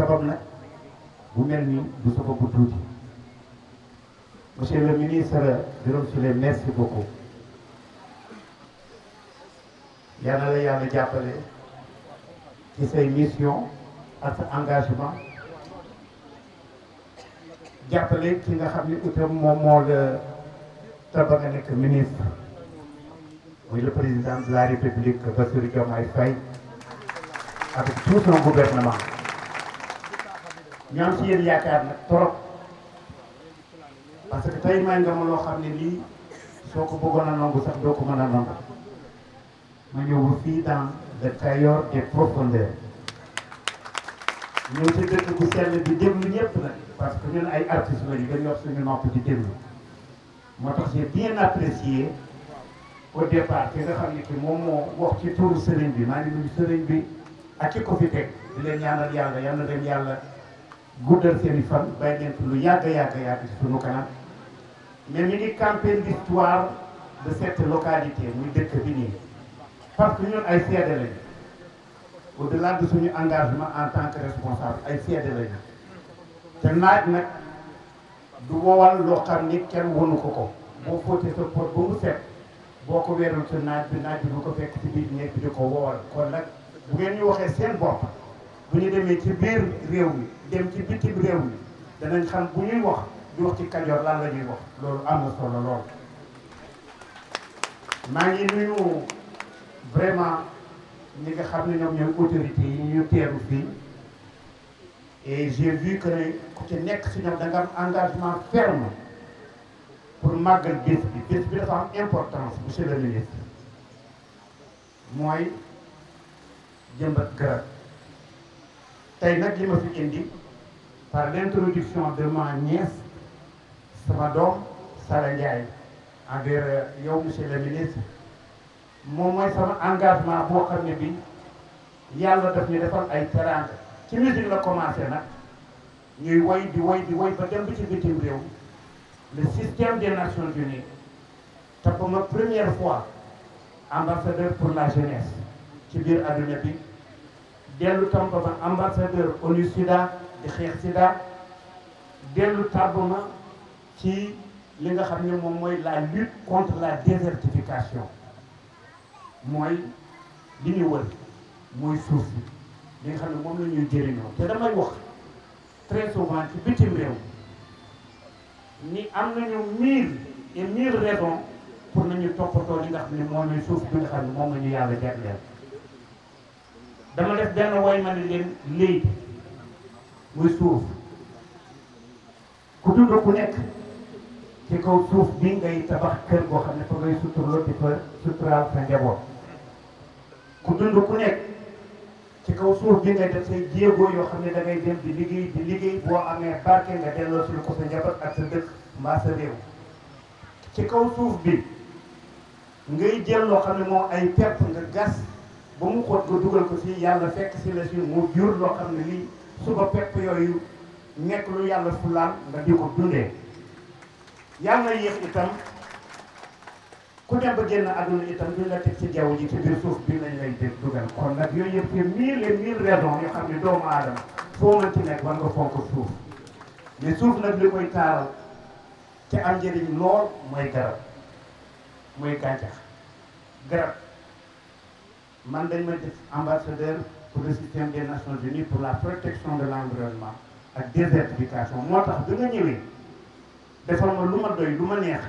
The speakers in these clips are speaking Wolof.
sabab nag bu mel nii du sabab bu tuuti. Monsieur le ministre Birame Souleye merci beaucoup. yal na la yàlla jàppale ci say mission ak sa engagement jàppale ki nga xam ne itam moom moo la tabb nga nekk ministre muy le président de la République Bassirou Diomaye Faye avec tout son gouvernement. ñu am ci yéen yaakaar nag trop parce que tey may nga ma loo xam ne lii soo ko bëggoon a nangu sax doo ko mën a nangu. ma ñëw fii dans le Kayor des profondeurs ñëw ci dëkk bu sell bi déglu ñëpp nag parce que ñun ay artistes lañu dañu wax suñu nopp di déglu moo tax j'ai bien apprécié au départ ki nga xam ne ki moom moo wax ci turu sëriñ bi maa ngi nuyu sëriñ bi ak ki ko fi teg di leen ñaanal yàlla yal na leen yàlla guddal seen i fan bàyyi leen lu yàgg ci sunu kanam mais mi ngi campé l'histoire de cette localité muy dëkk bi nii. parce que ñun ay seede lañu au-delà de suñu engagement en tant que responsable ay seede lañu te naaj nag du wowal loo xam ni kenn wonu ko boo fóotee sa pot ba mu set boo ko weerul sa naaj bi bu ko fekk ci biir néeg bi di ko wowal kon nag bu ngeen ñu waxee seen bopp bu ñu demee ci biir réew mi dem ci bitim réew mi danañ xam bu ñuy wax di wax ci Kajoor lan la ñuy wax loolu am na solo lool. maa ngi nuyu vraiment ñi nga xam ne ñoom ñooy autorités yi ñu teeru fii et j'ai vu que ne ku ci nekk si ñoom da nga am engagement ferme pour màggal bés bi dafa am importance monsieur le ministre mooy jëmbat garab tey nag li ma fi indi par l'introduction de ma nièce sama doom Sala Ndiaye envers yow monsieur le ministre moom mooy sama engagement boo xam ne bi yàlla daf ñu defal ay teraanga ci musique la commencé nag ñuy woy di woy ba dem bi ci bitim réew le système des Nations Unies tabb ma première fois ambassadeur pour la jeunesse ci biir adduna bi dellu tabb ma ambassadeur ONU Sida di xeex Sida dellu tabb ma ci li nga xam ne moom mooy la lutte contre la désertification mooy li ñu wër mooy suuf si li nga xam ne moom la ñuy jëriñoo te damay wax très souvent ci bitim réew ni am nañu mille raisons pour nañu toppatoo li nga xam ne moom ñuy suuf bi nga xam ne moom la ñu yàlla jagleel dama def benn woy ma ne leen léegi muy suuf ku dund ku nekk ci kaw suuf bi ngay tabax kër goo xam ne fa ngay suturloo di fa suturaal sa njaboot ku dund ku nekk ci kaw suuf bi ngay def say jéego yoo xam ne da ngay dem di liggéey boo amee barke nga delloo si ko sa njaboot ak sa dëkk mbaa sa réew ci kaw suuf bi ngay jël loo xam ne moom ay pepp nga gas ba mu xóot nga dugal ko si yàlla fekk si la si mu jur loo xam ne lii suba pepp yooyu nekk lu yàlla fulaal nga di ko dundee yàlla yéex itam ku dem ba génn àdduna itam duñ la teg ci jaww ji ci biir suuf bi lañ lay dégg dugal kon nag yooyu yëpp c'est mille raisons yoo xam ne doomu aadama foo mën ci nekk war nga fonk suuf mais suuf nag li koy taaral te am njëriñ lool mooy garab mooy gàncax garab man dañ ma def ambassadeur pour le système des Nations Unies pour la protection de l'environnement ak désertification moo tax bi nga ñëwee defal ma lu ma doy lu ma neex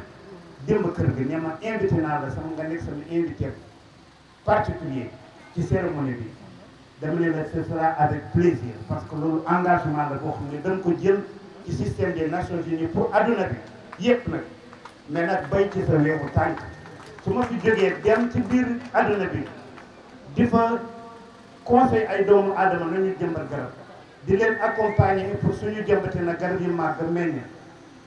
démb kër gi ne ma invité naa la sama nga nekk sama invité particulier ci cérémonie bi dama ne la ce sera avec plaisir parce que loolu engagement la boo xam ne dañ ko jël ci système des Nations Unies pour adduna bi yépp nag mais nag bay ci sa weewu tànk su ma fi jógee dem ci biir adduna bi di fa conseil ay doomu aadama nañu jëmbat garab di leen accompagner pour suñu jëmbatee na garab yi màgg meññ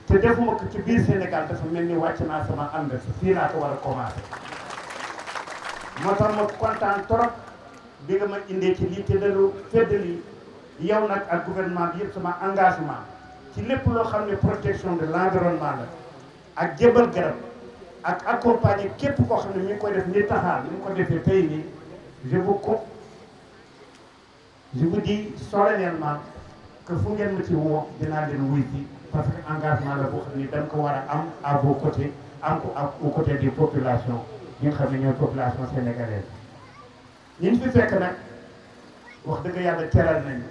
te defuma ko ci biir Sénégal dafa mel ni wàcc naa sama ànd fii laa ko war a commencé moo tax ma kontaan trop bi nga ma indee ci lii te dalu feddali yow nag ak gouvernement bi yëpp sama engagement ci lépp loo xam ne protection de l'environnement la ak jëbal garab ak accompagner képp koo xam ne mi ngi koy def ni taxaar ni mu ko defee tey nii je vous dis solennellement que fu ngeen ma ci woo dinaa leen wuy si parce que engagement la boo xam ni dañ ko war a am à vos côtés am ko ak aux côtés des populations yi nga xam ne ñooy population sénégalaise ñi fi fekk nag wax dëgg yàlla teral nañu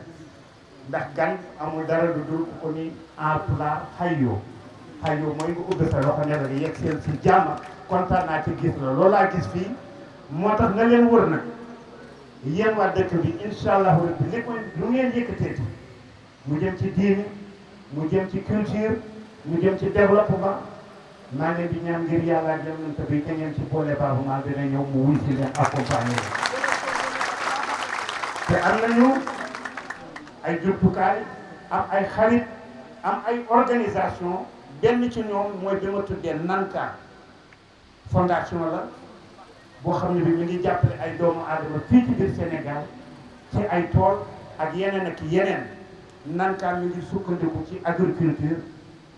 ndax gan amul dara lu dul ko ni en plat xayyoo mooy nga ubbi sa loxo ne la yegg seen si jàmm kontaan naa ci gis la loolu laa gis fii moo tax nga leen wër nag yéen waa dëkk bi incha allahu rabbi lépp lu ngeen yëkkateeti mu jëm ci diini mu jëm ci culture mu jëm ci développement maa ngi leen di ñaan ngir yàlla ak yonent bi te ngeen ci boole baabu maa dina ñëw mu wuy si leen accompagner te am nañu ay jumtukaay am ay xarit am ay organisation benn ci ñoom mooy bi ma tuddee Nanka fondation la boo xam ne bi ñu ngi jàppale ay doomu aadama fii ci biir Sénégal ci ay tool ak yeneen ak yeneen Nanka mi ngi sukkandiku ci agriculture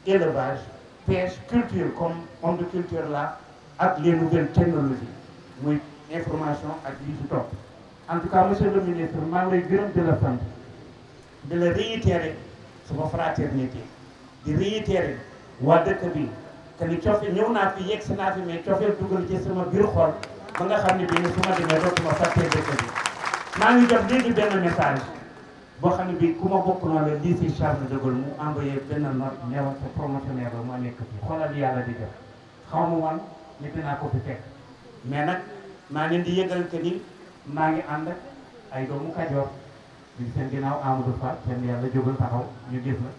élevage pêche culture comme homme de culture là ak les nouvelles technologies muy information ak li ci topp en tout cas monsieur le ministre maa ngi lay gërëm di la sant di la réitérer sama fraternité di réitérer waa dëkk bi te ni cofe ñëw naa fi yegg si naa fi mais cofeel dugal ci sama biir xol ba nga xam ne bii ni su ma demee dootuma fàttee dëkk bi maa ngi jot léegi benn message boo xam ne bii ku ma bokk noonu la lii si Charles de Gaulle mu envoyé benn note neewal sa promotionnaire la moo nekk fi xoolal yàlla di def xaw ma woon ni dinaa ko fi fekk mais nag maa leen di yëgal que ni maa ngi ànd ak ay doomu Kajoor di seen ginnaaw Amadou Fall seen yàlla jógal taxaw ñu gis la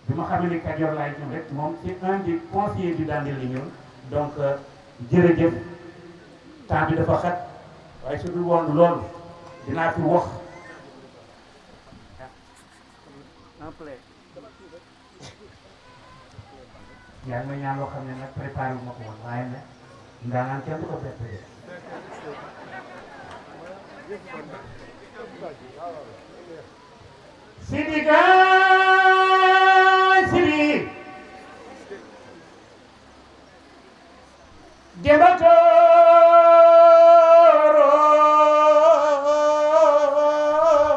bi ma xamee ni Kajoor laay ñëw rek moom c'est un des conseillers du Dandeli li ñëw donc jërëjëf temps bi dafa xat waaye su dul woon loolu dinaa fi wax yaa ngi may ñaan loo xam ne nag préparé wu ma ko woon waaye nag ndaanaan kenn du ko préparé Sidiga Siri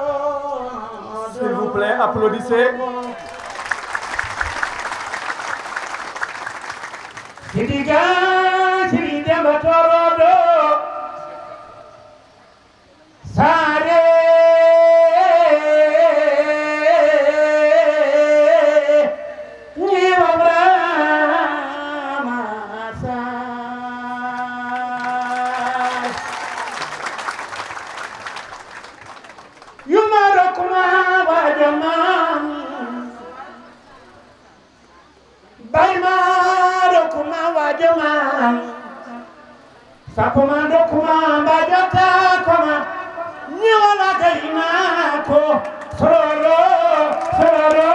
Debatoro s'il vous plaît, applaudissez. Sidiga Siri Debatoro Sare Sapomando kuma bajata koma nyola gaina ko sororo sororo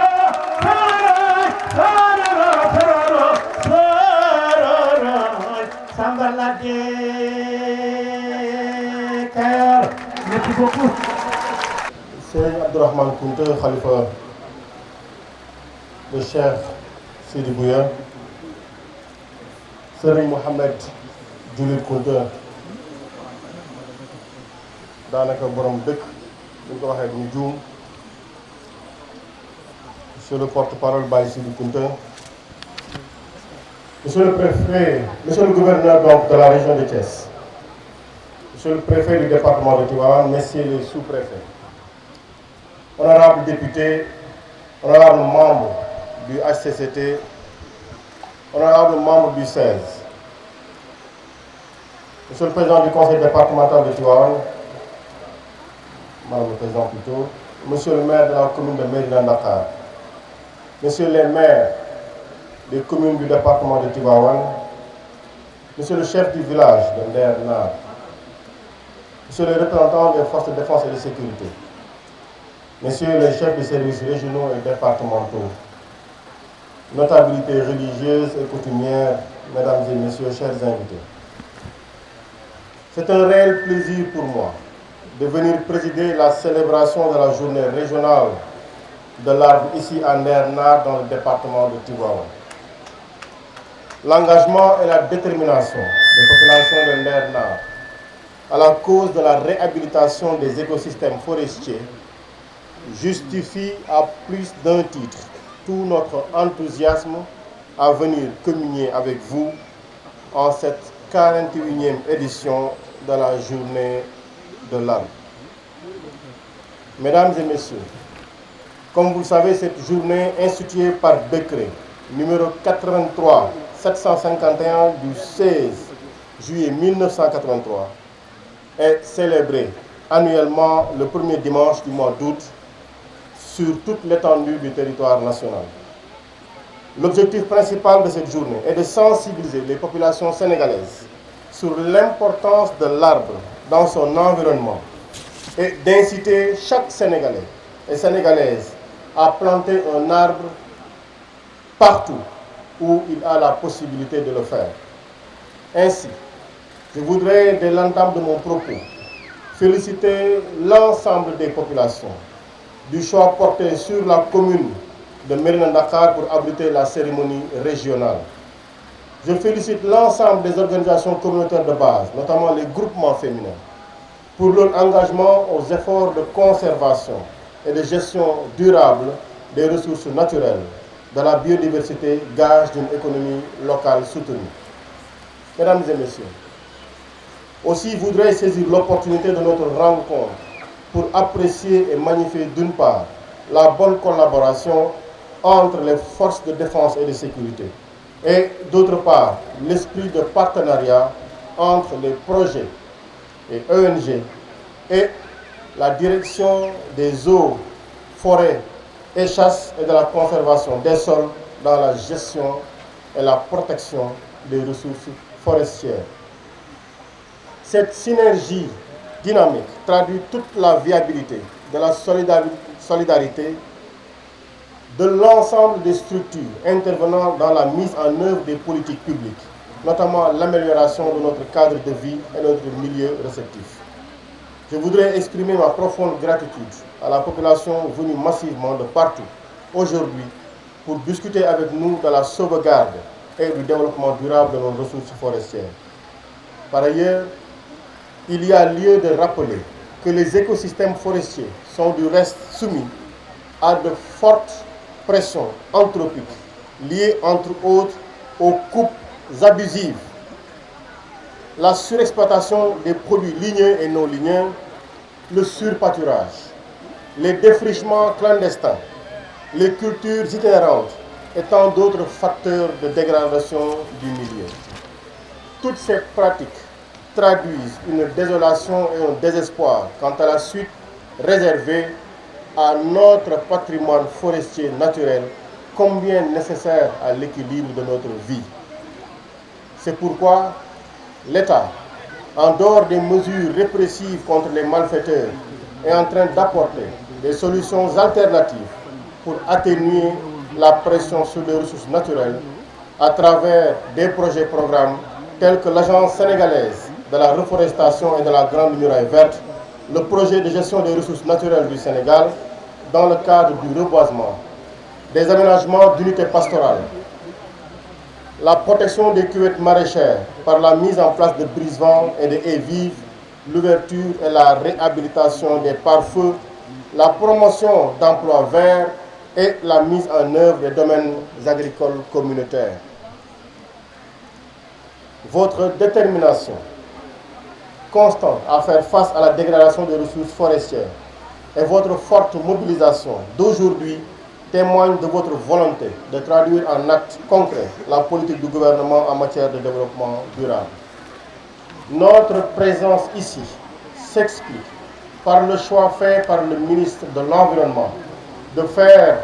sororo sororo sororo sambala de cœur. Merci beaucoup. Serigne Abdourahmane Kounta Khalifa le Cheikh Sidi Bouya Serigne Mohamed Julit Kounta daanaka borom dëkk bu ñu ko waxee duñu juum monsieur le porte-parole Baye Sidi Kounta monsieur le préfet, monsieur le gouverneur donc de la région de Thiès, monsieur le préfet du département de Tivaouane, messieurs les sous-préfets, honorables députés, honorables membres du HCCT, honorables membres du 16, monsieur le président du conseil départemental de Tivaouane, madame le président plutôt, monsieur le maire de la commune de Médina Dakar, messieurs les maires des communes du département de Tivaouane, monsieur le chef du village de Nder Nar, monsieur les représentants des forces de défense et de sécurité, messieurs les chefs de services régionaux et départementaux, notabilités religieuses et coutumières, mesdames et messieurs, chers invités. C'est un réel plaisir pour moi de venir présider la célébration de la journée régionale de l'arbre ici à Nder Nar dans le département de Tivaouane. L'engagement et la détermination des populations de Nder Nar à la cause de la réhabilitation des écosystèmes forestiers justifie à plus d'un titre tout notre enthousiasme à venir communier avec vous en cette 41e édition de la Journée de l'Arbre. Mesdames et messieurs, comme vous le savez, cette journée instituée par décret numéro 83-751 du 16 juillet 1983 est célébrée annuellement le premier dimanche du mois d'août sur toute l'étendue du territoire national. L'objectif principal de cette journée est de sensibiliser les populations sénégalaises sur l'importance de l'arbre dans son environnement et d'inciter chaque Sénégalais et Sénégalaise à planter un arbre partout où il a la possibilité de le faire. Ainsi, je voudrais, dès l'entame de mon propos, féliciter l'ensemble des populations du choix porté sur la commune de Mérina Dakhar pour abriter la cérémonie régionale. Je félicite l'ensemble des organisations communautaires de base, notamment les groupements féminins, pour leur engagement aux efforts de conservation et de gestion durable des ressources naturelles, de la biodiversité, gage d'une économie locale soutenue. Mesdames et messieurs, aussi je voudrais saisir l'opportunité de notre rencontre pour apprécier et magnifier d'une part la bonne collaboration entre les forces de défense et de sécurité et d'autre part l'esprit de partenariat entre les projets et ONG et la direction des eaux, forêts et chasse et de la conservation des sols dans la gestion et la protection des ressources forestières. Cette synergie dynamique traduit toute la viabilité de la solidarité de l'ensemble des structures intervenant dans la mise en œuvre des politiques publiques, notamment l'amélioration de notre cadre de vie et notre milieu réceptif. Je voudrais exprimer ma profonde gratitude à la population venue massivement de partout aujourd'hui pour discuter avec nous de la sauvegarde et du développement durable de nos ressources forestières. Par ailleurs, il y a lieu de rappeler que les écosystèmes forestiers sont du reste soumis à de fortes pressions anthropiques liées entre autres aux coupes abusives, la surexploitation des produits ligneux et non ligneux, le surpâturage, les défrichements clandestins, les cultures itinérantes et tant d'autres facteurs de dégradation du milieu. Toutes ces pratiques traduisent une désolation et un désespoir quant à la suite réservée à notre patrimoine forestier naturel, combien nécessaire à l'équilibre de notre vie. C'est pourquoi l'État, en dehors des mesures répressives contre les malfaiteurs, est en train d'apporter des solutions alternatives pour atténuer la pression sur les ressources naturelles à travers des projets-programmes tels que l'Agence sénégalaise de la reforestation et de la Grande Muraille Verte, le projet de gestion des ressources naturelles du Sénégal dans le cadre du reboisement, des aménagements d'unités pastorales, la protection des cuvettes maraîchères par la mise en place de brise-vents et de haies vives, l'ouverture et la réhabilitation des pare-feux, la promotion d'emplois verts et la mise en œuvre des domaines agricoles communautaires. Votre détermination constante à faire face à la dégradation des ressources forestières et votre forte mobilisation d'aujourd'hui témoignent de votre volonté de traduire en actes concrets la politique du gouvernement en matière de développement durable. Notre présence ici s'explique par le choix fait par le ministre de l'Environnement de faire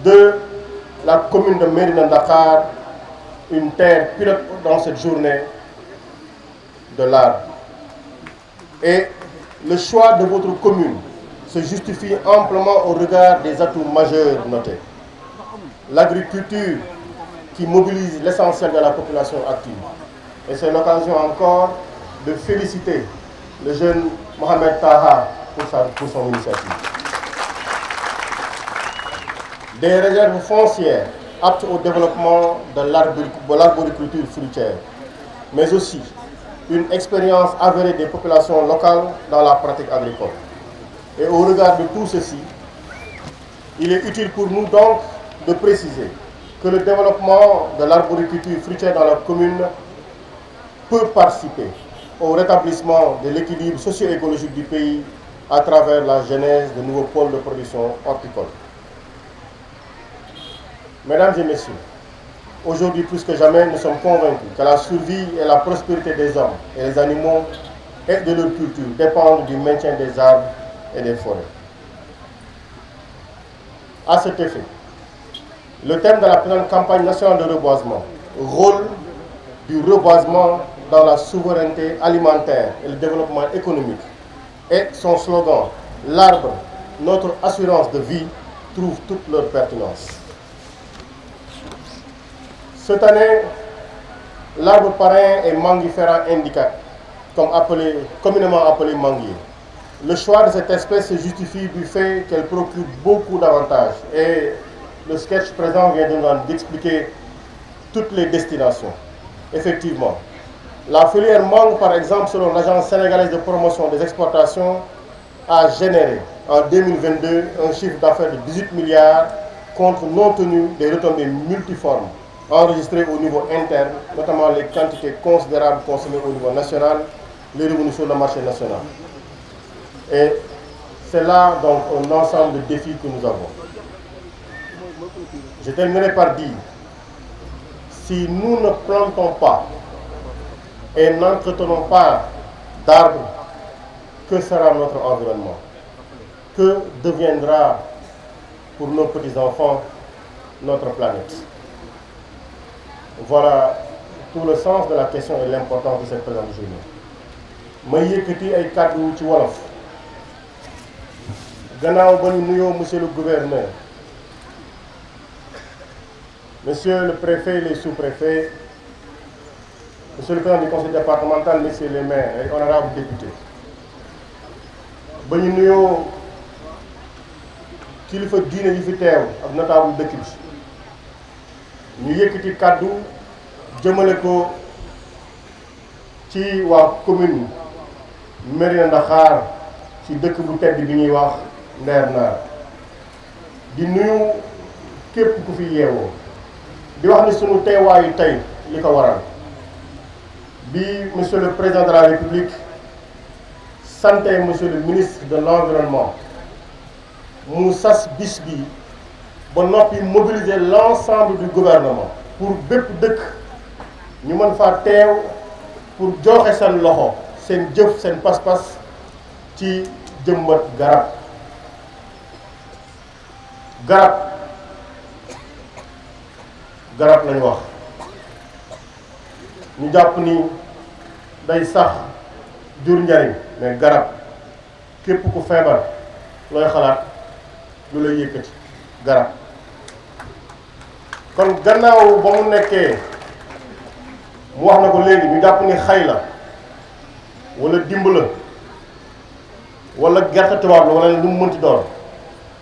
de la commune de Mérina Dakhar une terre pilote dans cette journée de l'arbre. Et le choix de votre commune se justifie amplement au regard des atouts majeurs notés. L'agriculture qui mobilise l'essentiel de la population active. Et c'est l'occasion encore de féliciter le jeune Mohamed Taha pour son initiative. Des réserves foncières aptes au développement de l'arboriculture fruitière, mais aussi une expérience avérée des populations locales dans la pratique agricole. Et au regard de tout ceci, il est utile pour nous donc de préciser que le développement de l'arboriculture fruitière dans la commune peut participer au rétablissement de l'équilibre socio-écologique du pays à travers la genèse de nouveaux pôles de production horticole. Mesdames et messieurs, aujourd'hui plus que jamais, nous sommes convaincus que la survie et la prospérité des hommes et des animaux et de leur culture dépendent du maintien des arbres et des forêts. À cet effet, le thème de la présente campagne nationale de reboisement, rôle du reboisement dans la souveraineté alimentaire et le développement économique, et son slogan « L'arbre, notre assurance de vie » trouve toute leur pertinence. Cette année, l'arbre parrain est Mangifera indica, communément appelé manguier. Le choix de cette espèce se justifie du fait qu'elle procure beaucoup d'avantages et le sketch présent vient d'expliquer toutes les destinations. Effectivement, la filière mangue, par exemple, selon l'Agence sénégalaise de promotion des exportations, a généré en 2022 un chiffre d'affaires de 18 milliards contre non tenu des retombées multiformes enregistrées au niveau interne, notamment les quantités considérables consommées au niveau national, les revenus sur le marché national. Et c'est là donc un ensemble de défis que nous avons. Je terminerai par dire, si nous ne plantons pas et n'entretenons pas d'arbres, que sera notre environnement? Que deviendra pour nos petits-enfants notre planète? Voilà tout le sens de la question et l'importance de cette présente journée. ma yëkkati ay kàddu ci wolof gannaaw ba ñu nuyoo monsieur le gouverneur, monsieur le préfet, les sous-préfets, monsieur le président du conseil départemental, messieurs les maires et honorables députés. ba ñu nuyoo kilifa diine yi fi teew ak notable dëkk bi ñu yëkkati kàddu jëmale ko ci waa commune Mérina Dakhar ci dëkk bu tedd bi ñuy wax Ndeer Naar di nuyu képp ku fi yeewoo di wax ni sunu teewaayu tey li ko waral bi monsieur le président de la république santé monsieur le ministre de l'environnement mu sas bis bi ba noppi mobiliser l'ensemble du gouvernement pour bépp dëkk ñu mën faa teew pour joxe seen loxo seen jëf seen pas-pas ci jëmbat garab lañu wax ñu jàpp ni day sax jur njariñ mais garab képp ku feebar looy xalaat lu lay yëkkati garab kon gannaaw ba mu nekkee mu wax na ko léegi ñu jàpp ni xay la wala dimb la wala gerte tubaab la wala lu mu mënti doon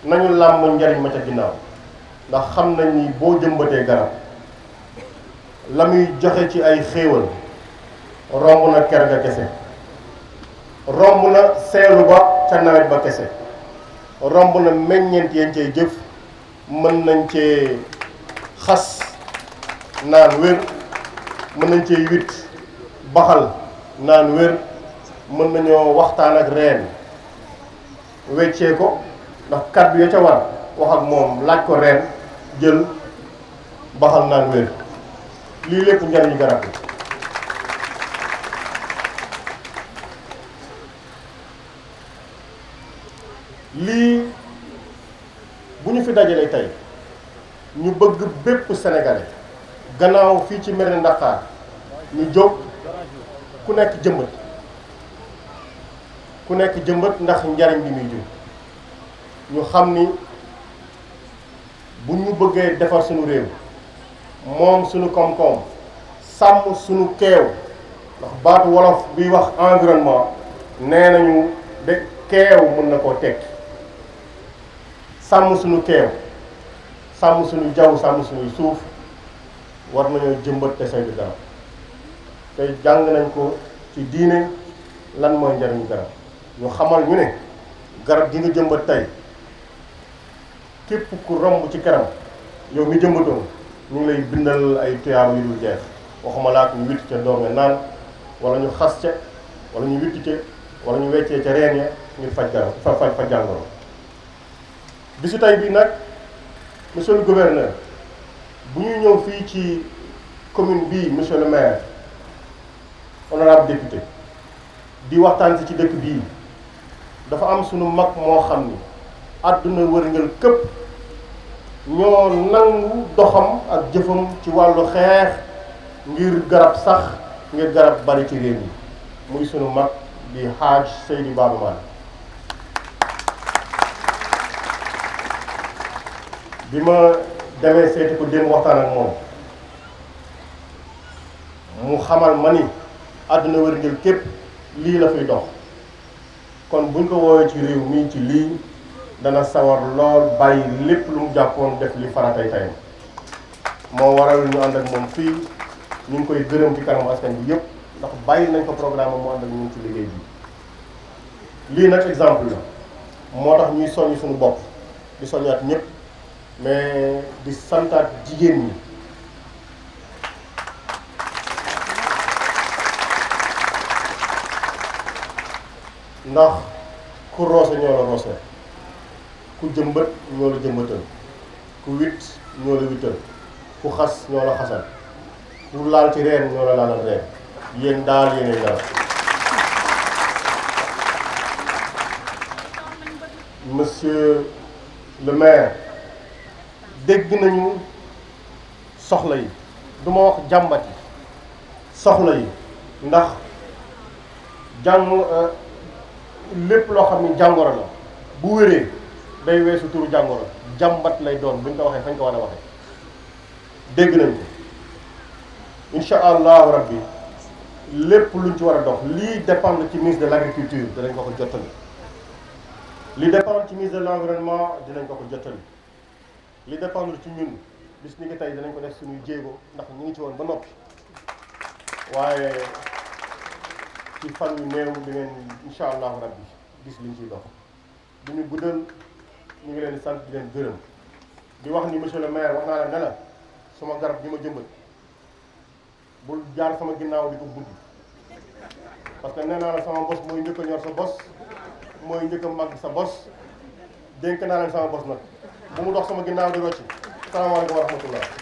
nañu làmb njariñ ma ca ginnaaw ndax xam nañ ni boo jëmbatee garab la muy joxe ci ay xéewal romb na ker ga kese, romb na seelu ba ca nawet ba kese, romb na meññeent yañ cay jëf, mën nañ cee xas naan wér, mën nañ cee witt baxal naan wér, mën nañoo waxtaan ak reen weccee ko ndax kàddu ya ca war wax ak moom laaj ko reen jël baxal naan wér. lii lépp njariñu garab la. lii bu ñu fi dajalee tey ñu bëgg bépp sénégalais gannaaw fii ci Mérina Dakhar ñu jóg ku nekk jëmbat ndax njariñ bi muy jur ñu xam ni bu ñu bëggee defar suñu réew moom suñu koom-koom sàmm suñu keew ndax baatu wolof biy wax environnement nee nañu de keew mën na koo tekki sàmm suñu keew sàmm suñu jaww sàmm suñuy suuf war nañoo jëmbat te saytu garab tey jàng nañ ko ci diine lan mooy njariñu garab ñu xamal ñu ne garab gi nga jëmbat tey képp ku romb ci kanam yow mi jëmbatoon ñu ngi lay bindal ay tuyaaba yu dul jeex waxuma laa ñu witt ca doom ya naan wala ñu xas ca wala ñu witt ca wala ñu weccee ca reen ya ngir faj garab fa jàngoro. bisu tey bii nag monsieur le gouverneur bu ñuy ñëw fii ci commune bii monsieur le maire honorable député di waxtaan ci dëkk bii dafa am sunu mag moo xam ni àdduna wërngal këpp ñoo nangu doxam ak jëfam ci wàllu xeex ngir garab sax ngir garab bari ci réew mi muy sunu mag di Haaj Seydou Baba Maal bi ma demee seeti ko démb waxtaan ak moom mu xamal ma ni àdduna wërngël képp lii la fiy dox kon buñ ko woowee ci réew mii ci lii dana sawar lool bàyyi lépp lu mu jàppoon def li faratay tayam moo waral ñu ànd ak moom fii ñu ngi koy gërëm ci kanamu askan bi yëpp ndax bàyyi nañ ko programme mu ànd ak ñun ci liggéey bi lii nag exemple la moo tax ñuy soññ suñu bopp di soññaat ñëpp mais di santaat jigéen ñi ndax ku roose ñoo la roose ku jëmbat ñoo la jëmbatal ku witt ñoo la wittal ku xas ñoo la xasal ku laal ci reen ñoo la laalal reen yéen daal yéenay daal. Monsieur le maire dégg nañu soxla yi du ma wax jàmbat yi soxla yi ndax lépp loo xam ni jàngoro la bu wéree day weesu turu jàngoro jàmbat lay doon buñ ko waxee fañ ko war a waxee dégg nañ ko incha allahu rabbi lépp luñ ci war a dox lii dépendre ci ministre de l' agriculture dinañ ko ko jottali li dépendre ci ministre de l' environnement dinañ ko ko jottali li dépendre ci ñun bis ni nga tey dinañ ko def suñuy jéego ndax ñu ngi ci woon ba noppi waaye ci fan yu néew di ngeen incha allahu rabbi gis liñ ciy dox du ñu guddal ñu ngi leen di sant di leen gërëm di wax ni monsieur le maire wax naa la ne la sama garab gi ma jëmbat bul jaar sama ginnaaw di ko buddi parce que nee naa la sama bos mooy njëkk a ñor sa bos mooy njëkk a màgg sa bos dénk naa leen sama bos nag bu mu dox sama ginnaaw di rocci salaamaaleykum wa rahmatullah